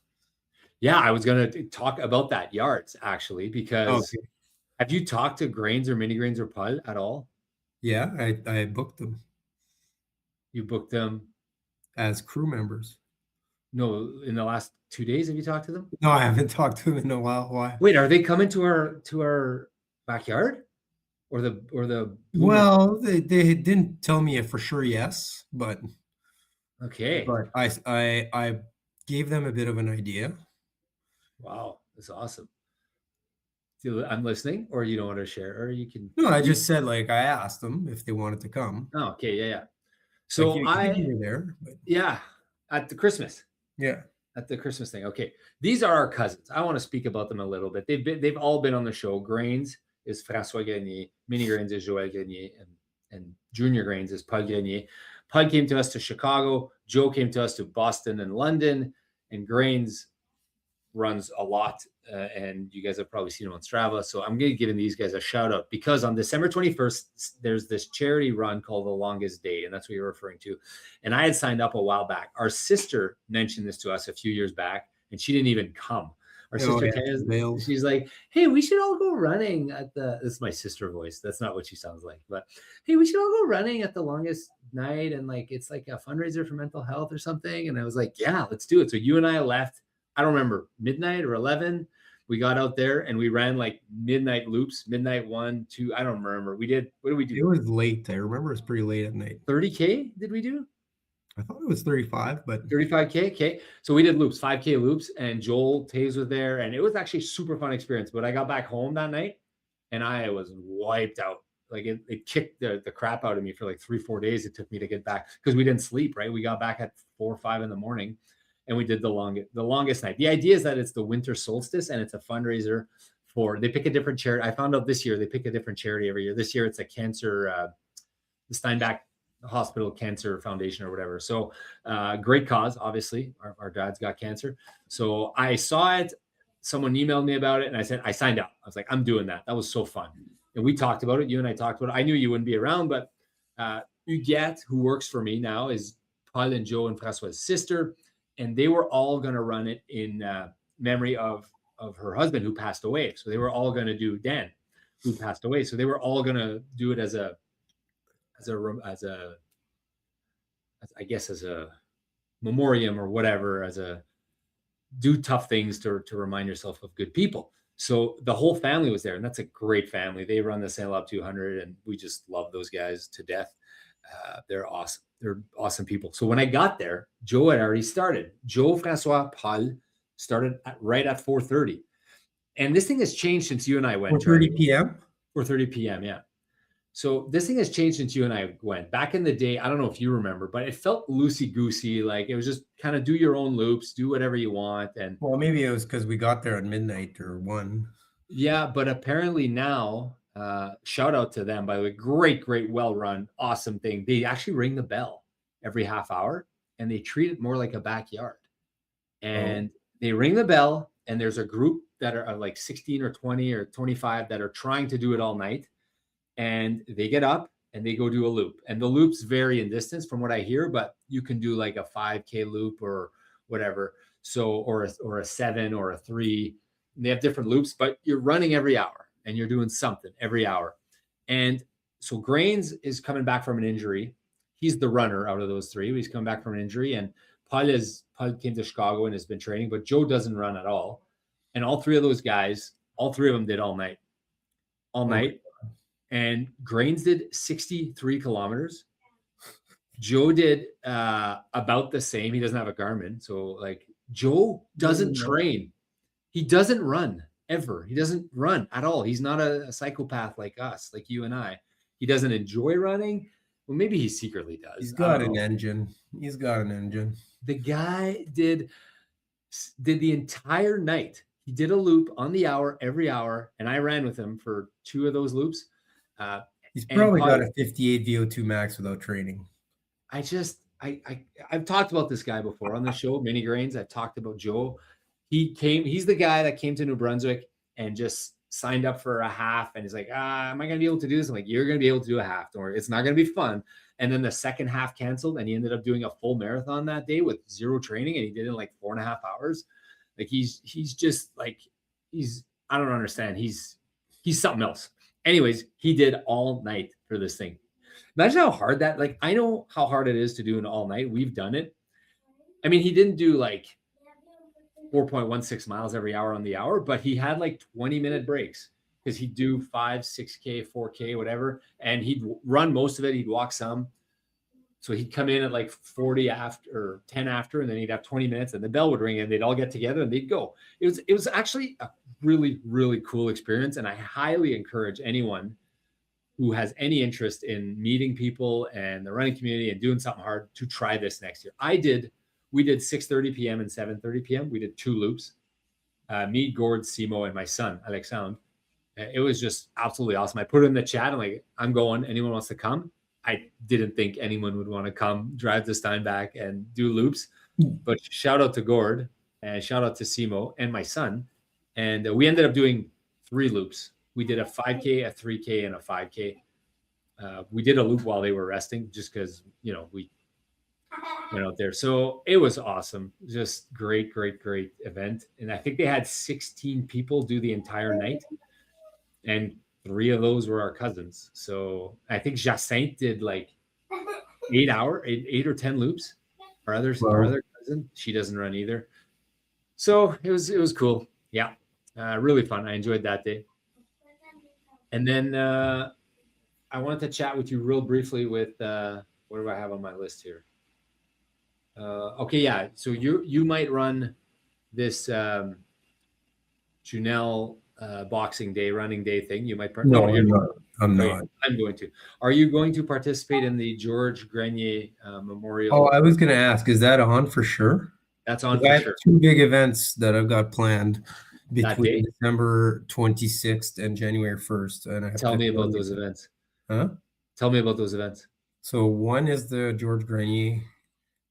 Yeah, I was gonna talk about that yards actually because have you talked to Grains or Mini Grains or Pud at all? Yeah, I booked them. You booked them as crew members. No, in the last 2 days, have you talked to them? No, I haven't talked to them in a while. Why? Wait, are they coming to our backyard, or the? Well, they didn't tell me for sure. Yes, but okay. But I gave them a bit of an idea. Wow, that's awesome. I'm listening, or you don't want to share, or you can. No, I just said I asked them if they wanted to come. Oh, okay, yeah. So you were there, but... yeah, at the Christmas. Yeah. At the Christmas thing. Okay. These are our cousins. I want to speak about them a little bit. They've all been on the show. Grains is François Grenier, Mini Grains is Joël Grenier, and Junior Grains is Paul Grenier. Paul came to us to Chicago. Joe came to us to Boston and London, and Grains runs a lot. And you guys have probably seen him on Strava. So I'm going to give these guys a shout out because on December 21st, there's this charity run called The Longest Day. And that's what you're referring to. And I had signed up a while back. Our sister mentioned this to us a few years back, and she didn't even come. Our sister, she's like, hey, we should all go running at this is my sister voice. That's not what she sounds like, but hey, we should all go running at the longest night. And it's like a fundraiser for mental health or something. And I was like, yeah, let's do it. So you and I left, I don't remember, midnight or 11. We got out there and we ran midnight loops, midnight 1, 2. I don't remember. What did we do? It was late. I remember it was pretty late at night. 30K did we do? I thought it was 35, but 35K. Okay. So we did loops, 5K loops, and Joel Taves was there. And it was actually a super fun experience. But I got back home that night and I was wiped out. It kicked the crap out of me for 3-4 days. It took me to get back because we didn't sleep, right? We got back at 4 or 5 in the morning. And we did the longest night. The idea is that it's the winter solstice and it's a fundraiser they pick a different charity. I found out this year they pick a different charity every year. This year it's a cancer, the Steinbach hospital cancer foundation or whatever. So great cause, obviously. Our dad's got cancer. So I saw it. Someone emailed me about it and I said, I signed up. I was like, I'm doing that. That was so fun. And we talked about it. You and I talked about it. I knew you wouldn't be around, but Huguette, who works for me now, is Paul and Joe and Francois's sister. And they were all going to run it in memory of her husband who passed away. So they were all going to do Dan, who passed away. So they were all going to do it as a memoriam or whatever, as a do tough things to remind yourself of good people. So the whole family was there, and that's a great family. They run the Saint Lab 200, and we just love those guys to death. They're awesome. They're awesome people. So when I got there, Joe had already started. Joe, Francois, Paul started right at 4:30. And this thing has changed since you and I went. 4:30 p.m.? 4:30 p.m., yeah. So this thing has changed since you and I went. Back in the day, I don't know if you remember, but it felt loosey-goosey. Like it was just kind of do your own loops, do whatever you want. And well, maybe it was because we got there at midnight or 1. Yeah, but apparently now, shout out to them, by the way. Great, well run, awesome thing. They actually ring the bell every half hour and they treat it more like a backyard. And they ring the bell, and there's a group that are like 16 or 20 or 25 that are trying to do it all night. And they get up and they go do a loop. And the loops vary in distance from what I hear, but you can do like a 5K loop or whatever. So, or a 7 or a 3. And they have different loops, but you're running every hour and you're doing something every hour. And so Grains is coming back from an injury. He's the runner out of those 3. He's coming back from an injury. And Paul came to Chicago and has been training, but Joe doesn't run at all. And all 3 of those guys, all 3 of them did all night. And Grains did 63 kilometers. Joe did about the same. He doesn't have a Garmin. So like Joe doesn't train. He doesn't run ever. He doesn't run at all. He's not a psychopath like us, like you and I. He doesn't enjoy running. Well, maybe he secretly does. He's got an engine. The guy did the entire night. He did a loop on the hour, every hour. And I ran with him for 2 of those loops. He's probably got a 58 VO2 max without training. I've talked about this guy before on the show, Mini Grains. I've talked about Joe. He's the guy that came to New Brunswick and just signed up for a half. And he's like, am I going to be able to do this? I'm like, you're going to be able to do a half. Don't worry. It's not going to be fun. And then the second half canceled and he ended up doing a full marathon that day with 0 training. And he did it in like 4.5 hours. Like he's just like, I don't understand. He's something else. Anyways, he did all night for this thing. Imagine how hard that, like, I know how hard it is to do an all night. We've done it. I mean, he didn't do like 4.16 miles every hour on the hour, but he had like 20-minute breaks because he'd do 5, 6K, 4K, whatever. And he'd run most of it. He'd walk some. So he'd come in at like 40 after or 10 after, and then he'd have 20 minutes and the bell would ring and they'd all get together and they'd go. It was actually a really, really cool experience. And I highly encourage anyone who has any interest in meeting people and the running community and doing something hard to try this next year. We did 6:30 p.m. and 7:30 p.m. We did 2 loops. Me, Gord, Simo, and my son, Alexandre. It was just absolutely awesome. I put it in the chat. I'm like, I'm going. Anyone wants to come? I didn't think anyone would want to come drive to Steinbach and do loops. But shout out to Gord and shout out to Simo and my son. And we ended up doing 3 loops. We did a 5K, a 3K, and a 5K. We did a loop while they were resting just because, we went out there. So it was awesome. Just great event. And I think they had 16 people do the entire night. And 3 of those were our cousins. So I think Jacinthe did like 8 or 10 loops. Our other cousin, she doesn't run either. So it was cool. Yeah. Really fun. I enjoyed that day. And then I wanted to chat with you real briefly with what do I have on my list here? Okay, yeah. So you might run this Junelle Boxing Day, running day thing. You might. No, I'm not. I'm going to. Are you going to participate in the George Grenier Memorial? Oh, I was going to ask, is that on for sure? That's on for sure. 2 big events that I've got planned between December 26th and January 1st. And I have Tell me about those events. Huh? Tell me about those events. So one is the George Grenier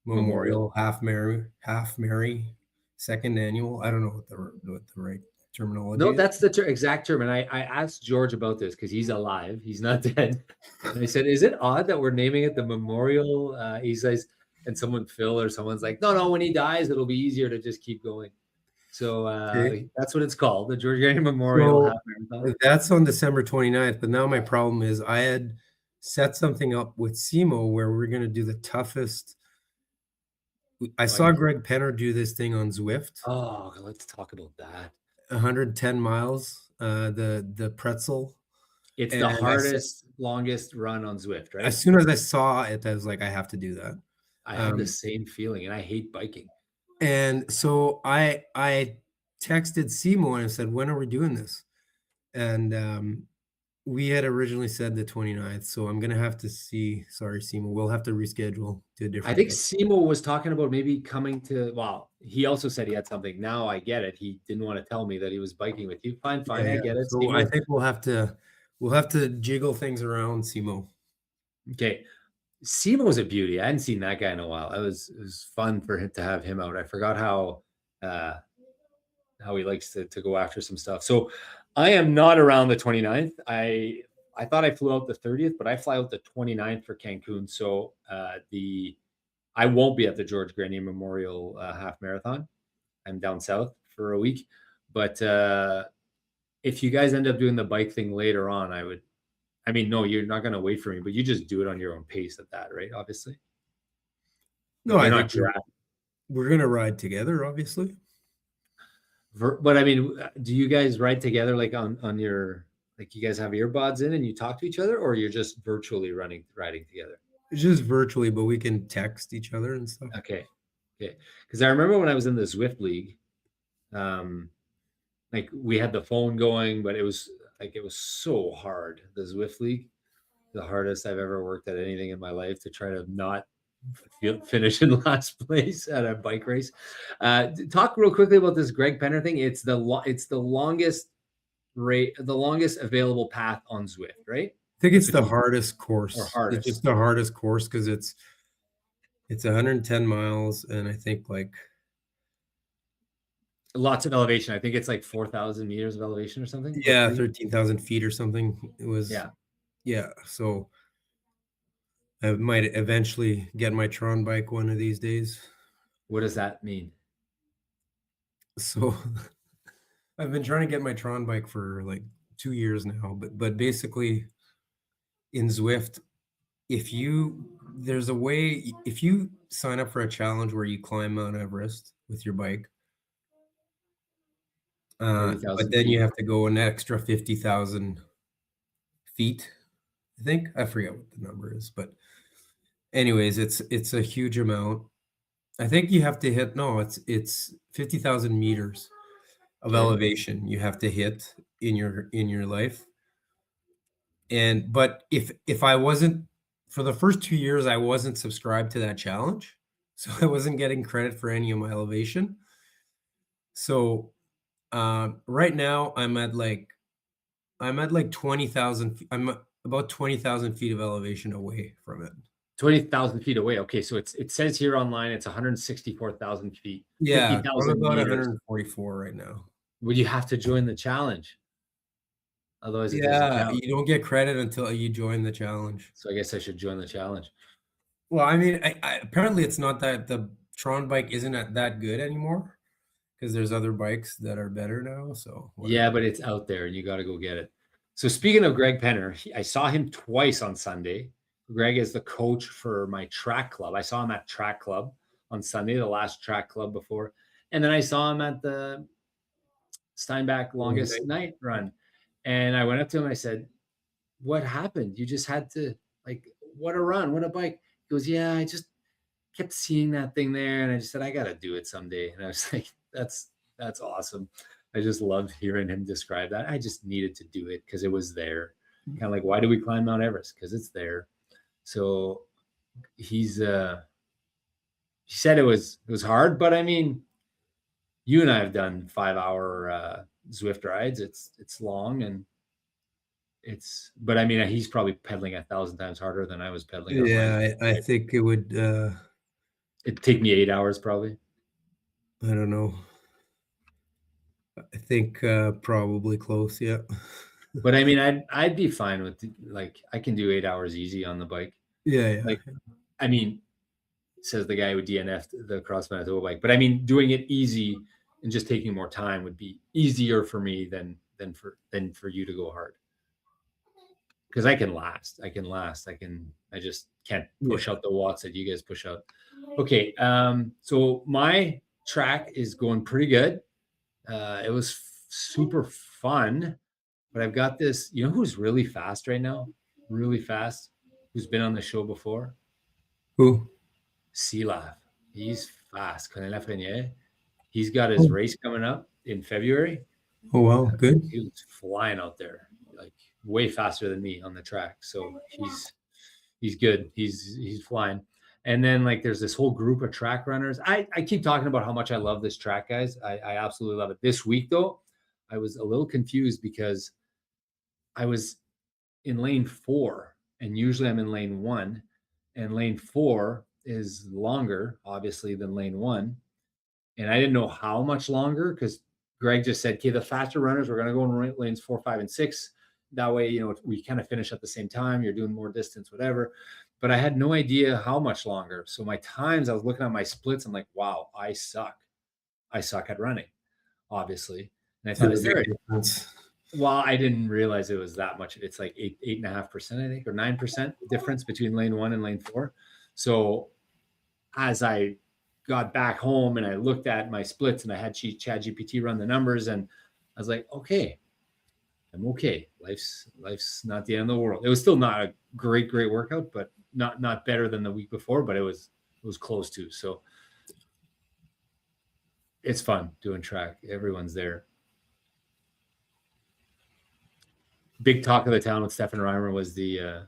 Memorial. Memorial Half Mary second annual. I don't know what the right terminology No, is. that's the exact term. And I asked George about this because he's alive. He's not dead. And I said, is it odd that we're naming it the Memorial? He says, and someone, Phil or someone's like, no, when he dies, it'll be easier to just keep going. So Okay. that's what it's called, the George Grenier Memorial So Half Marathon. that's on December 29th. But now my problem is I had set something up with SEMO where we're going to do the toughest. I saw Bike. Greg Penner do this thing on Zwift, Oh, let's talk about that. 110 miles, the pretzel. It's the And hardest, longest run on Zwift, right? as soon as I saw it, I was like, I have to do that. I had the same feeling, and I hate biking. And so I texted Seymour and I said, when are we doing this? And we had originally said the 29th, so I'm gonna have to see. Sorry, Seymour, we'll have to reschedule to a I different think day. Simo was talking about maybe coming to. Well, he also said he had something. Now I get it. He didn't want to tell me that he was biking with you. Fine, Yeah, I yeah. get it. So I Simo. think we'll have to jiggle things around, Seymour. Okay, Simo's a beauty. I hadn't seen that guy in a while. It was fun for him to have him out. I forgot uh, how he likes to go after some stuff. So I am not around the 29th. I thought I flew out the 30th, but I fly out the 29th for Cancun. So I won't be at the George Grenier Memorial Half Marathon. I'm down south for a week. But if you guys end up doing the bike thing later on, I mean, no, you're not going to wait for me, but you just do it on your own pace at that, right? Obviously. No, Like you're I not think we're drafting. we're gonna ride together, obviously. But I mean, do you guys ride together like on your, like you guys have earbuds in and you talk to each other, or you're just virtually riding together? It's just virtually, but we can text each other and stuff. Okay. Okay. Because I remember when I was in the Zwift league, um, like we had the phone going, but it was so hard. The Zwift league, the hardest I've ever worked at anything in my life to try to not finish in last place at a bike race. Talk real quickly about this Greg Penner thing. It's the longest rate, the longest available path on Zwift, right? I think it's the Between hardest or course. It's hardest. just the hardest course because it's 110 miles, and I think like Lots of elevation. I think it's like 4,000 meters of elevation or something. yeah, 13,000 feet or something. It was Yeah. yeah. So I might eventually get my Tron bike one of these days. What does that mean? So I've been trying to get my Tron bike for like 2 years now, but basically in Zwift, if you there's a way if you sign up for a challenge where you climb Mount Everest with your bike, but 30,000 then you feet. have to go an extra 50,000 feet. I think I forget what the number is, but anyways, it's a huge amount. I think you have to hit no, it's 50,000 meters of Okay. elevation you have to hit in your life. And but if I wasn't for the first 2 years, I wasn't subscribed to that challenge, so I wasn't getting credit for any of my elevation. So right now I'm at like 20,000. I'm about 20,000 feet of elevation away from it. 20,000 feet away. Okay. So it says here online, it's 164,000 feet, Yeah, I'm 50,000 about meters. 144 right now. Would you have to join the challenge? Otherwise it doesn't Yeah, count. you don't get credit until you join the challenge. So I guess I should join the challenge. Well, I mean, apparently it's not that the Tron bike isn't that good anymore because there's other bikes that are better now. So Yeah, whatever. but it's out there and you got to go get it. So speaking of Greg Penner, I saw him twice on Sunday. Greg is the coach for my track club. I saw him at track club on Sunday, the last track club before. And then I saw him at the Steinbach longest night run. And I went up to him and I said, what happened? You just had to, like, what a run, what a bike. He goes, yeah, I just kept seeing that thing there. And I just said, I got to do it someday. And I was like, that's awesome. I just loved hearing him describe that. I just needed to do it because it was there. Kind of like, why do we climb Mount Everest? Because it's there. So he said it was hard, but I mean, you and I have done 5-hour Zwift rides. It's long and but I mean, he's probably pedaling 1,000 times harder than I was pedaling on mine. Yeah, I think it would. It'd take me 8 hours probably. I don't know. I think probably close. Yeah. But I mean, I'd be fine with like I can do 8 hours easy on the bike. Yeah. Like, I mean, says the guy who DNF'd the Cross Manitoba bike. But I mean, doing it easy and just taking more time would be easier for me than for you to go hard. Because I can last. I just can't push out the watts that you guys push out. Okay. So my track is going pretty good. It was super fun, but I've got this, you know, who's really fast right now? Really fast. Who's been on the show before? Who? Silaf. He's fast. He's got his race coming up in February. Oh, wow. Good. He was flying out there, like way faster than me on the track. So he's good. He's flying. And then like there's this whole group of track runners. I keep talking about how much I love this track, guys. I absolutely love it. This week though, I was a little confused because I was in lane 4, and usually I'm in lane 1, and lane 4 is longer, obviously, than lane 1. And I didn't know how much longer because Greg just said, okay, the faster runners, we're going to go in lanes 4, 5, and 6. That way, you know, we kind of finish at the same time. You're doing more distance, whatever. But I had no idea how much longer. So my times, I was looking at my splits. I'm like, wow, I suck. I suck at running, obviously. And I thought, is there a difference? Well, I didn't realize it was that much. It's like 8.5%, I think, or 9% difference between lane 1 and lane 4. So as I got back home and I looked at my splits and I had ChatGPT run the numbers, and I was like, okay, I'm okay. Life's not the end of the world. It was still not a great workout, but not better than the week before, but it was close to. So it's fun doing track. Everyone's there. Big talk of the town with Stefan Reimer was the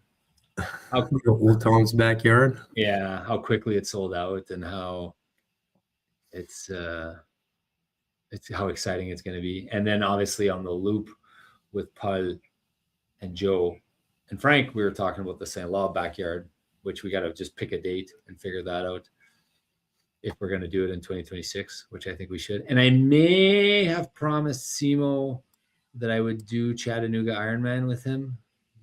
Old Tom's backyard. Yeah, how quickly it sold out and how it's how exciting it's going to be. And then obviously on the loop with Paul and Joe and Frank, we were talking about the St. Law backyard, which we got to just pick a date and figure that out if we're going to do it in 2026, which I think we should. And I may have promised Simo that I would do Chattanooga Ironman with him.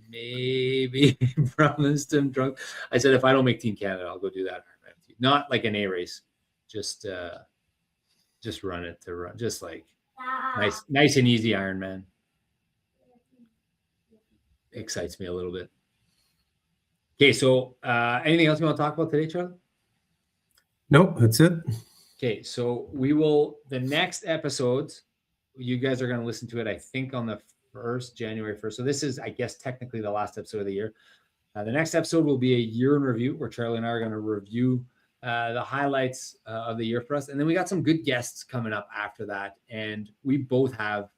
Maybe promised him drunk. I said, if I don't make Team Canada, I'll go do that Ironman with you. Not like an A race, just run it to run, just like nice and easy Ironman. Excites me a little bit. Okay, so anything else you want to talk about today, Charlie? Nope, that's it. Okay, so the next episodes, you guys are going to listen to it, I think, on the January 1st. So this is, I guess, technically the last episode of the year. The next episode will be a year in review where Charlie and I are going to review the highlights of the year for us. And then we got some good guests coming up after that. And we both have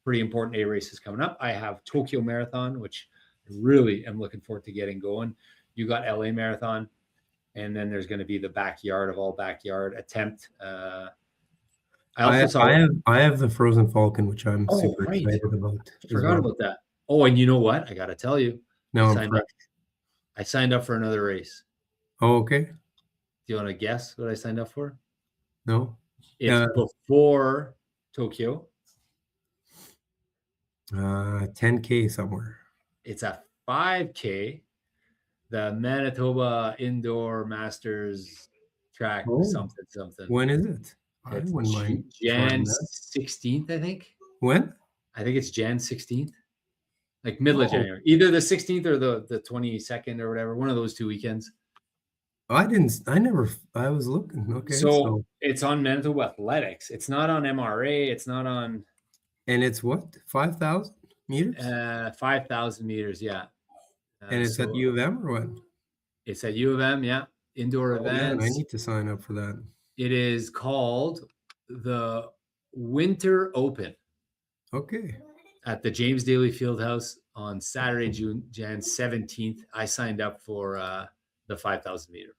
pretty important A races coming up. I have Tokyo Marathon, which I really am looking forward to getting going. You got LA Marathon. And then there's going to be the backyard of all backyard attempt. I have the Frozen Falcon, which I'm super excited about. I forgot about that. Oh, and you know what? I got to tell you. No, I signed up for another race. Oh, okay. Do you want to guess what I signed up for? No. It's before Tokyo. 10K somewhere. It's a 5K. The Manitoba Indoor Masters track, something. When is it? It's Jan 16th, I think. When? I think it's Jan 16th, like middle of January, either the 16th or the 22nd or whatever, one of those 2 weekends. I was looking. Okay. So it's on Manitoba Athletics. It's not on MRA. It's not on. And it's what? 5,000 meters? 5,000 meters, yeah. And it's at U of M or what? It's at U of M, yeah. Indoor events. Man, I need to sign up for that. It is called the Winter Open. Okay. At the James Daly Fieldhouse on Saturday, Jan 17th. I signed up for the 5,000 meter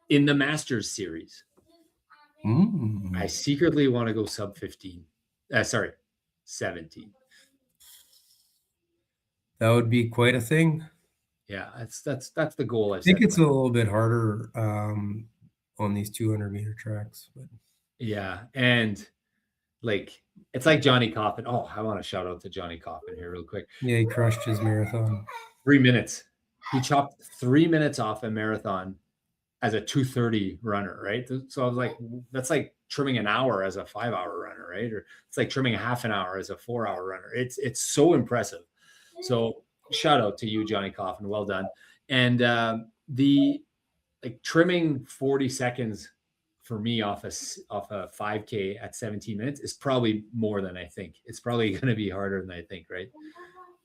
in the Masters series. I secretly want to go sub 15. 17. That would be quite a thing. Yeah, that's the goal. I think it's a little bit harder on these 200-meter tracks, but yeah, and like it's like Johnny Coffin. Oh, I want to shout out to Johnny Coffin here real quick. yeah, he crushed his marathon. 3 minutes. He chopped 3 minutes off a marathon as a 2:30 runner, right? So I was like, that's like trimming an hour as a 5-hour runner, right? Or it's like trimming a half an hour as a 4-hour runner. It's so impressive. So shout out to you, Johnny Coffin. Well done. And the like trimming 40 seconds for me off a 5K at 17 minutes is probably more than I think. It's probably going to be harder than I think, right?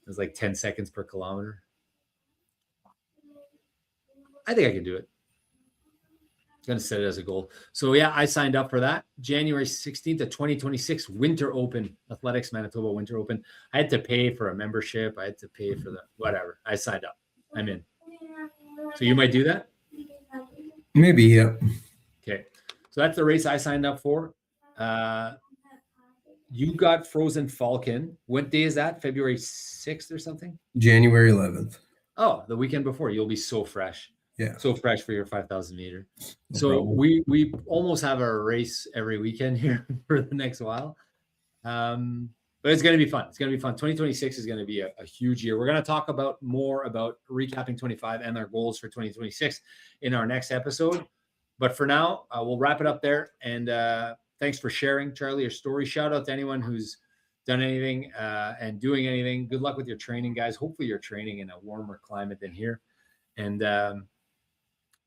It's like 10 seconds per kilometer. I think I can do it. Going to set it as a goal. So yeah, I signed up for that. January 16th of 2026 Winter Open, Athletics Manitoba Winter Open. I had to pay for a membership. I had to pay for the whatever. I signed up. I'm in. So you might do that? Maybe, yeah. Okay. So that's the race I signed up for. You got Frozen Falcon. What day is that? February 6th or something? January 11th. Oh, the weekend before. You'll be so fresh. Yeah. So fresh for your 5,000 meter. No So problem. we almost have a race every weekend here for the next while. But it's going to be fun. It's going to be fun. 2026 is going to be a huge year. We're going to talk more about recapping 25 and our goals for 2026 in our next episode. But for now, we'll wrap it up there. And thanks for sharing, Charlie, your story. Shout out to anyone who's done anything and doing anything. Good luck with your training, guys. Hopefully you're training in a warmer climate than here. And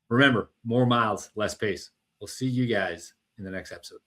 remember, more miles, less pace. We'll see you guys in the next episode.